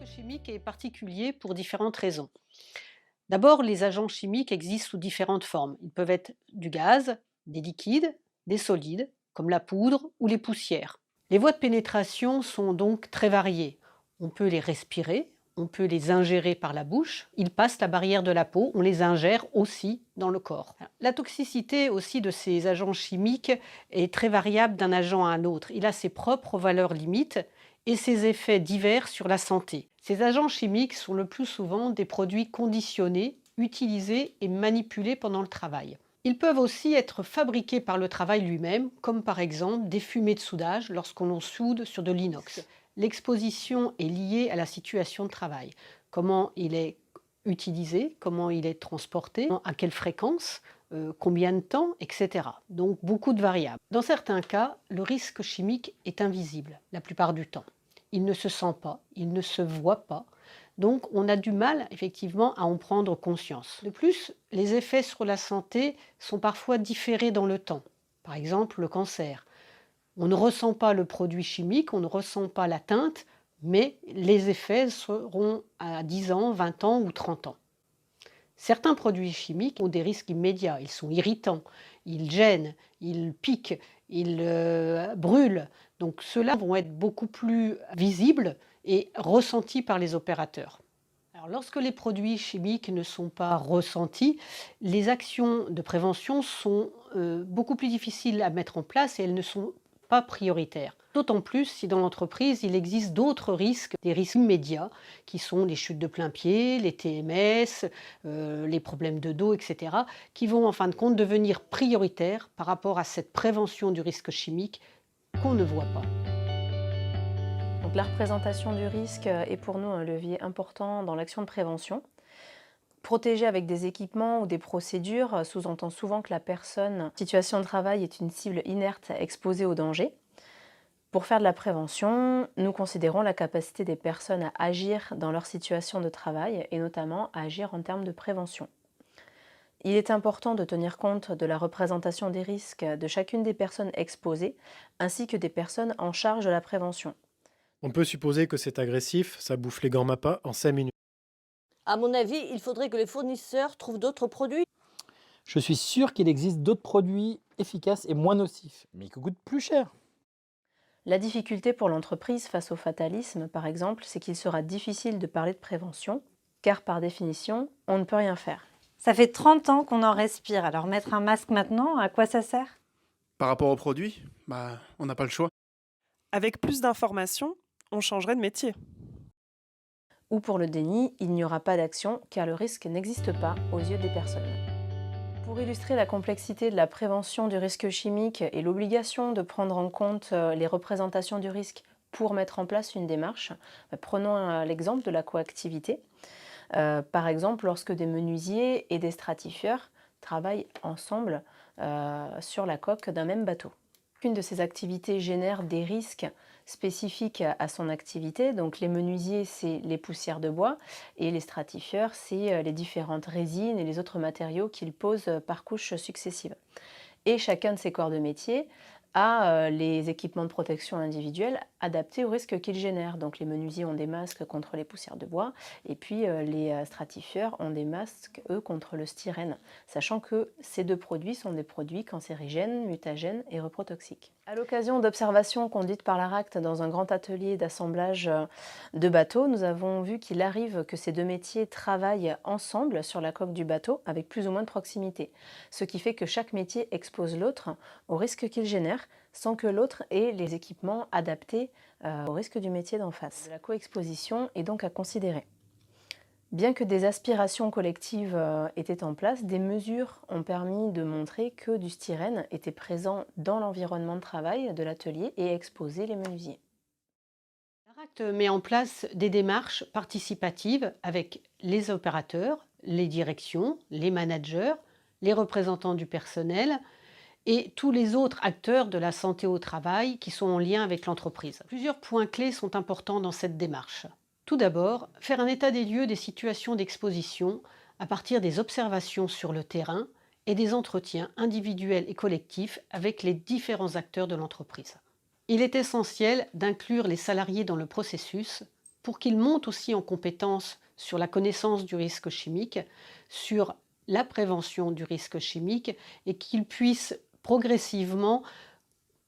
risque chimique est particulier pour différentes raisons. D'abord, les agents chimiques existent sous différentes formes. Ils peuvent être du gaz, des liquides, des solides, comme la poudre ou les poussières. Les voies de pénétration sont donc très variées. On peut les respirer, on peut les ingérer par la bouche, ils passent la barrière de la peau, on les ingère aussi dans le corps. La toxicité aussi de ces agents chimiques est très variable d'un agent à un autre. Il a ses propres valeurs limites et ses effets divers sur la santé. Ces agents chimiques sont le plus souvent des produits conditionnés, utilisés et manipulés pendant le travail. Ils peuvent aussi être fabriqués par le travail lui-même, comme par exemple des fumées de soudage lorsqu'on soude sur de l'inox. L'exposition est liée à la situation de travail. Comment il est utilisé, comment il est transporté, à quelle fréquence, combien de temps, etc. Donc beaucoup de variables. Dans certains cas, le risque chimique est invisible la plupart du temps. Il ne se sent pas, il ne se voit pas. Donc on a du mal effectivement à en prendre conscience. De plus, les effets sur la santé sont parfois différés dans le temps. Par exemple, le cancer. On ne ressent pas le produit chimique, on ne ressent pas l'atteinte, mais les effets seront à 10 ans, 20 ans ou 30 ans. Certains produits chimiques ont des risques immédiats. Ils sont irritants, ils gênent, ils piquent, ils brûlent. Donc ceux-là vont être beaucoup plus visibles et ressentis par les opérateurs. Alors, lorsque les produits chimiques ne sont pas ressentis, les actions de prévention sont beaucoup plus difficiles à mettre en place et elles ne sont pas prioritaires. D'autant plus si dans l'entreprise, il existe d'autres risques, des risques immédiats, qui sont les chutes de plein pied, les TMS, les problèmes de dos, etc., qui vont en fin de compte devenir prioritaires par rapport à cette prévention du risque chimique qu'on ne voit pas. Donc la représentation du risque est pour nous un levier important dans l'action de prévention. Protéger avec des équipements ou des procédures sous-entend souvent que la personne en situation de travail est une cible inerte exposée au danger. Pour faire de la prévention, nous considérons la capacité des personnes à agir dans leur situation de travail et notamment à agir en termes de prévention. Il est important de tenir compte de la représentation des risques de chacune des personnes exposées ainsi que des personnes en charge de la prévention. On peut supposer que c'est agressif, ça bouffe les gants MAPA en 5 minutes. À mon avis, il faudrait que les fournisseurs trouvent d'autres produits. Je suis sûr qu'il existe d'autres produits efficaces et moins nocifs, mais qui coûtent plus cher. La difficulté pour l'entreprise face au fatalisme, par exemple, c'est qu'il sera difficile de parler de prévention, car par définition, on ne peut rien faire. Ça fait 30 ans qu'on en respire, alors mettre un masque maintenant, à quoi ça sert? Par rapport aux produits, on n'a pas le choix. Avec plus d'informations, on changerait de métier. Ou pour le déni, il n'y aura pas d'action, car le risque n'existe pas aux yeux des personnes. Pour illustrer la complexité de la prévention du risque chimique et l'obligation de prendre en compte les représentations du risque pour mettre en place une démarche, prenons l'exemple de la coactivité. Par exemple, lorsque des menuisiers et des stratifieurs travaillent ensemble sur la coque d'un même bateau. Une de ces activités génère des risques spécifiques à son activité. Donc les menuisiers, c'est les poussières de bois et les stratifieurs, c'est les différentes résines et les autres matériaux qu'ils posent par couches successives. Et chacun de ces corps de métier a les équipements de protection individuels adaptés au risque qu'ils génèrent. Donc les menuisiers ont des masques contre les poussières de bois et puis les stratifieurs ont des masques, eux, contre le styrène, sachant que ces deux produits sont des produits cancérigènes, mutagènes et reprotoxiques. À l'occasion d'observations conduites par l'ARACT dans un grand atelier d'assemblage de bateaux, nous avons vu qu'il arrive que ces deux métiers travaillent ensemble sur la coque du bateau avec plus ou moins de proximité, ce qui fait que chaque métier expose l'autre au risque qu'il génère sans que l'autre ait les équipements adaptés au risque du métier d'en face. La coexposition est donc à considérer. Bien que des aspirations collectives étaient en place, des mesures ont permis de montrer que du styrène était présent dans l'environnement de travail de l'atelier et exposait les menuisiers. L'ARACT met en place des démarches participatives avec les opérateurs, les directions, les managers, les représentants du personnel et tous les autres acteurs de la santé au travail qui sont en lien avec l'entreprise. Plusieurs points clés sont importants dans cette démarche. Tout d'abord, faire un état des lieux des situations d'exposition à partir des observations sur le terrain et des entretiens individuels et collectifs avec les différents acteurs de l'entreprise. Il est essentiel d'inclure les salariés dans le processus pour qu'ils montent aussi en compétences sur la connaissance du risque chimique, sur la prévention du risque chimique et qu'ils puissent progressivement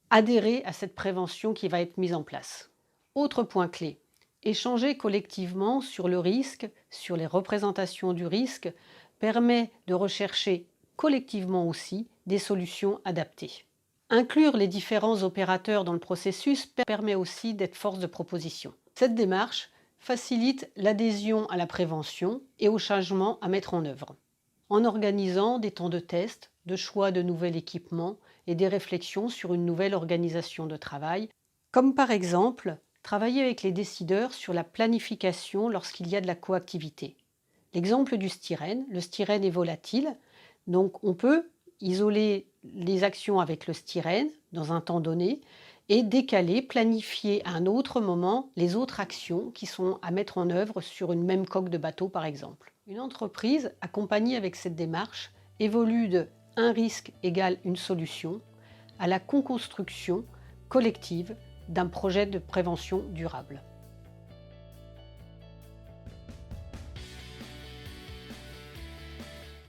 adhérer à cette prévention qui va être mise en place. Autre point clé, échanger collectivement sur le risque, sur les représentations du risque, permet de rechercher collectivement aussi des solutions adaptées. Inclure les différents opérateurs dans le processus permet aussi d'être force de proposition. Cette démarche facilite l'adhésion à la prévention et au changement à mettre en œuvre, en organisant des temps de test, de choix de nouvel équipement et des réflexions sur une nouvelle organisation de travail, comme par exemple travailler avec les décideurs sur la planification lorsqu'il y a de la coactivité. L'exemple du styrène, le styrène est volatile, donc on peut isoler les actions avec le styrène dans un temps donné et décaler, planifier à un autre moment les autres actions qui sont à mettre en œuvre sur une même coque de bateau par exemple. Une entreprise accompagnée avec cette démarche évolue de un risque égale une solution à la co-construction collective d'un projet de prévention durable.